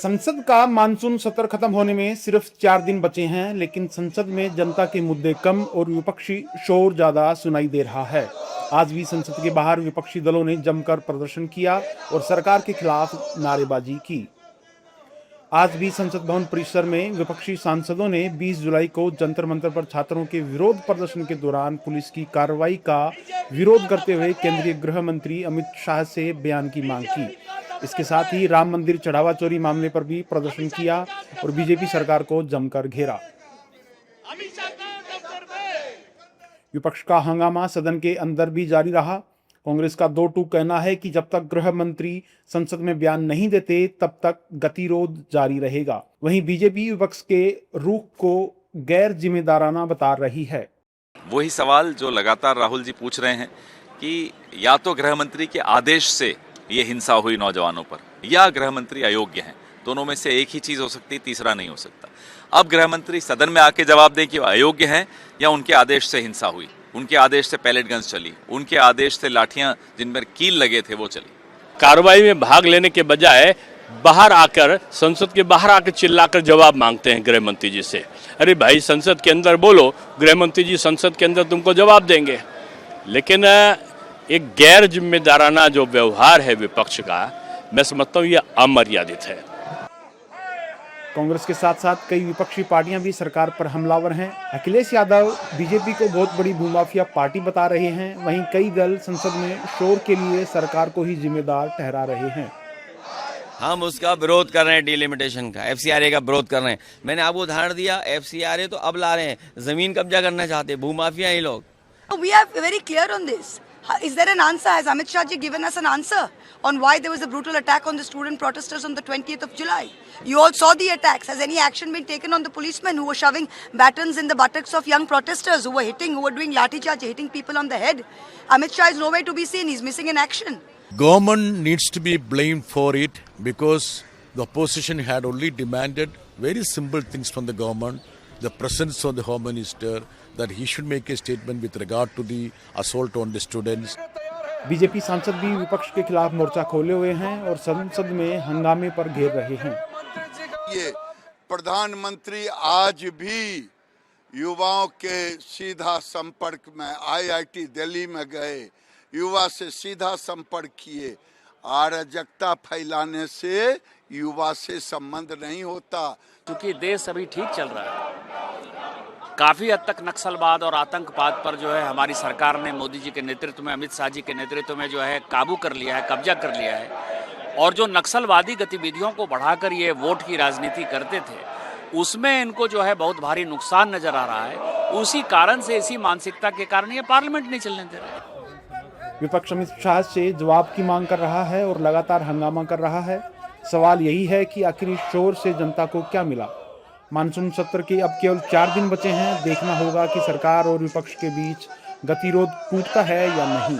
संसद का मानसून सत्र खत्म होने में सिर्फ 4 दिन बचे हैं, लेकिन संसद में जनता के मुद्दे कम और विपक्षी शोर ज्यादा सुनाई दे रहा है। आज भी संसद के बाहर विपक्षी दलों ने जमकर प्रदर्शन किया और सरकार के खिलाफ नारेबाजी की। आज भी संसद भवन परिसर में विपक्षी सांसदों ने 20 जुलाई को जंतर मंतर पर छात्रों के विरोध प्रदर्शन के दौरान पुलिस की कार्रवाई का विरोध करते हुए केंद्रीय गृह मंत्री अमित शाह से बयान की मांग की। इसके साथ ही राम मंदिर चढ़ावा चोरी मामले पर भी प्रदर्शन किया और बीजेपी सरकार को जमकर घेरा। विपक्ष का हंगामा सदन के अंदर भी जारी रहा। कांग्रेस का दो टूक कहना है कि जब तक गृह मंत्री संसद में बयान नहीं देते तब तक गतिरोध जारी रहेगा। वहीं बीजेपी विपक्ष के रुख को गैर जिम्मेदाराना बता रही है। वही सवाल जो लगातार राहुल जी पूछ रहे हैं कि या तो गृह मंत्री के आदेश से ये हिंसा हुई नौजवानों पर, या गृह मंत्री अयोग्य हैं। दोनों में से एक ही चीज हो सकती है, तीसरा नहीं हो सकता। अब गृह मंत्री सदन में आके जवाब दें कि वो अयोग्य हैं या उनके आदेश से हिंसा हुई, उनके आदेश से पैलेट गन्स चली, उनके आदेश से लाठियां जिन पर कील लगे थे वो चली। कार्रवाई में भाग लेने के बजाय बाहर आकर, संसद के बाहर आकर चिल्लाकर जवाब मांगते हैं गृह मंत्री जी से। अरे भाई, संसद के अंदर बोलो, गृह मंत्री जी संसद के अंदर तुमको जवाब देंगे। लेकिन एक गैर जिम्मेदाराना जो व्यवहार है विपक्ष का, मैं समझता हूँ ये अमर्यादित है। कांग्रेस के साथ साथ कई विपक्षी पार्टियां भी सरकार पर हमलावर हैं। अखिलेश यादव बीजेपी को बहुत बड़ी भूमाफिया पार्टी बता रहे हैं। वहीं कई दल संसद में शोर के लिए सरकार को ही जिम्मेदार ठहरा रहे हैं। हम उसका विरोध कर रहे हैं, डिलिमिटेशन का, एफसीआरए का विरोध कर रहे हैं। मैंने आपको उदाहरण दिया, एफसीआरए तो अब ला रहे हैं, जमीन कब्जा करना चाहते हैं, भूमाफिया ही लोग। We are very clear on this. Is there an answer? Has Amit Shah ji given us an answer on why there was a brutal attack on the student protesters on the 20th of July? You all saw the attacks. Has any action been taken on the policemen who were shoving batons in the buttocks of young protesters, who were doing lathi charge, hitting people on the head? Amit Shah is nowhere to be seen. He's missing in action. Government needs to be blamed for it because the opposition had only demanded very simple things from the government. The presence of the Home Minister, that he should make a statement with regard to the assault on the students. BJP सांसद भी विपक्ष के खिलाफ मोर्चा खोले हुए हैं और संसद में हंगामे पर घेर रहे हैं। ये प्रधानमंत्री आज भी युवाओं के सीधा संपर्क में, IIT दिल्ली में गए, युवा से सीधा संपर्क किए। अराजकता फैलाने से युवा से संबंध नहीं होता। क्योंकि देश अभी ठीक चल रहा है। काफ़ी हद तक नक्सलवाद और आतंकवाद पर जो है हमारी सरकार ने मोदी जी के नेतृत्व में, अमित शाह जी के नेतृत्व में जो है काबू कर लिया है, कब्जा कर लिया है। और जो नक्सलवादी गतिविधियों को बढ़ाकर ये वोट की राजनीति करते थे, उसमें इनको जो है बहुत भारी नुकसान नजर आ रहा है। उसी कारण से, इसी मानसिकता के कारण ये पार्लियामेंट नहीं चलने दे रहा है। विपक्ष अमित शाह से जवाब की मांग कर रहा है और लगातार हंगामा कर रहा है। सवाल यही है कि आखिर इस शोर से जनता को क्या मिला। मानसून सत्र के अब केवल 4 दिन बचे हैं। देखना होगा कि सरकार और विपक्ष के बीच गतिरोध टूटता है या नहीं।